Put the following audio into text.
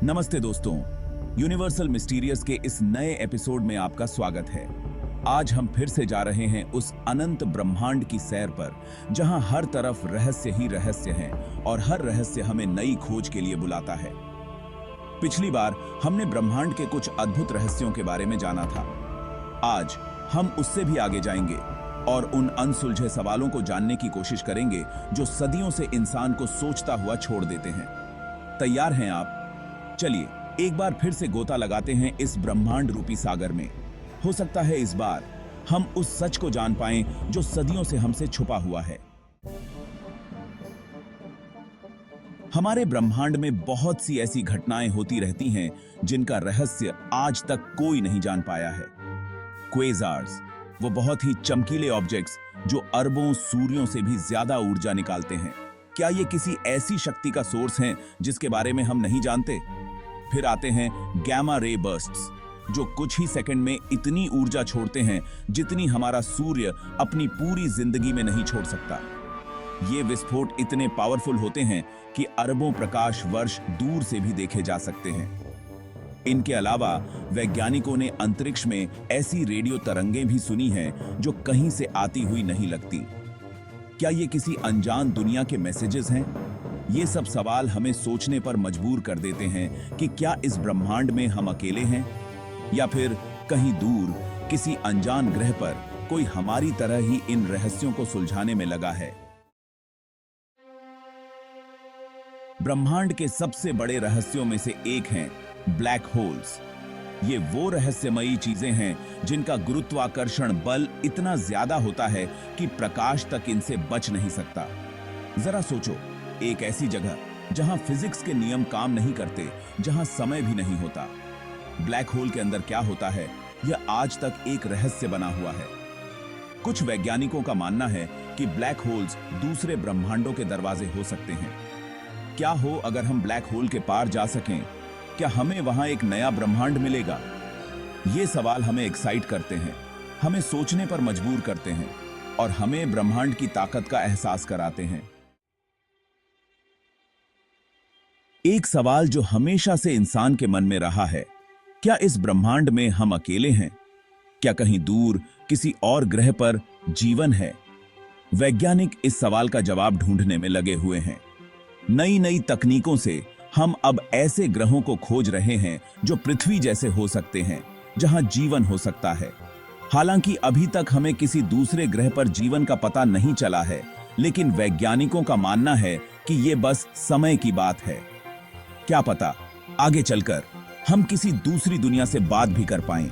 नमस्ते दोस्तों, universal mysterious के इस नए एपिसोड में आपका स्वागत है। आज हम फिर से जा रहे हैं उस अनंत ब्रह्मांड की सैर पर, जहां हर तरफ रहस्य ही रहस्य हैं और हर रहस्य हमें नई खोज के लिए बुलाता है। पिछली बार हमने ब्रह्मांड के कुछ अद्भुत रहस्यों के बारे में जाना था। आज हम उससे भी आगे जाएंगे और उन अनसुलझे सवालों को जानने की कोशिश करेंगे जो सदियों से इंसान को सोचता हुआ छोड़ देते हैं। तैयार हैं आप? चलिए एक बार फिर से गोता लगाते हैं इस ब्रह्मांड रूपी सागर में। हो सकता है इस बार हम उस सच को जान पाएं जो सदियों से हमसे छुपा हुआ है। हमारे ब्रह्मांड में बहुत सी ऐसी घटनाएं होती रहती हैं जिनका रहस्य आज तक कोई नहीं जान पाया है। क्वेज़ार्स, वो बहुत ही चमकीले ऑब्जेक्ट्स जो अरबों सूर्यों से भी ज्यादा ऊर्जा निकालते हैं। क्या ये किसी ऐसी शक्ति का सोर्स हैं जिसके बारे में हम नहीं जानते? फिर आते हैं गैमा रे बर्स्ट्स, जो कुछ ही सेकंड में इतनी ऊर्जा छोड़ते हैं जितनी हमारा सूर्य अपनी पूरी जिंदगी में नहीं छोड़ सकता। ये विस्फोट इतने पावरफुल होते हैं कि अरबों प्रकाश वर्ष दूर से भी देखे जा सकते हैं। इनके अलावा वैज्ञानिकों ने अंतरिक्ष में ऐसी रेडियो तरंगें भी सुनी हैं जो कहीं से आती हुई नहीं लगती। क्या ये किसी अनजान दुनिया के मैसेजेस हैं? ये सब सवाल हमें सोचने पर मजबूर कर देते हैं कि क्या इस ब्रह्मांड में हम अकेले हैं, या फिर कहीं दूर किसी अनजान ग्रह पर कोई हमारी तरह ही इन रहस्यों को सुलझाने में लगा है। ब्रह्मांड के सबसे बड़े रहस्यों में से एक हैं ब्लैक होल्स। ये वो रहस्यमयी चीजें हैं जिनका गुरुत्वाकर्षण बल इतना ज्यादा होता है कि प्रकाश तक इनसे बच नहीं सकता। जरा सोचो, एक ऐसी जगह जहां फिजिक्स के नियम काम नहीं करते, जहां समय भी नहीं होता। ब्लैक होल के अंदर क्या होता है, यह आज तक एक रहस्य बना हुआ है। कुछ वैज्ञानिकों का मानना है कि ब्लैक होल्स दूसरे ब्रह्मांडों के दरवाजे हो सकते हैं। क्या हो अगर हम ब्लैक होल के पार जा सकें? क्या हमें वहां एक नया ब्रह्मांड मिलेगा? ये सवाल हमें एक्साइट करते हैं, हमें सोचने पर मजबूर करते हैं और हमें ब्रह्मांड की ताकत का एहसास कराते हैं। एक सवाल जो हमेशा से इंसान के मन में रहा है, क्या इस ब्रह्मांड में हम अकेले हैं? क्या कहीं दूर किसी और ग्रह पर जीवन है? वैज्ञानिक इस सवाल का जवाब ढूंढने में लगे हुए हैं। नई नई तकनीकों से हम अब ऐसे ग्रहों को खोज रहे हैं जो पृथ्वी जैसे हो सकते हैं, जहां जीवन हो सकता है। हालांकि अभी तक हमें किसी दूसरे ग्रह पर जीवन का पता नहीं चला है, लेकिन वैज्ञानिकों का मानना है कि यह बस समय की बात है। क्या पता आगे चलकर हम किसी दूसरी दुनिया से बात भी कर पाएं।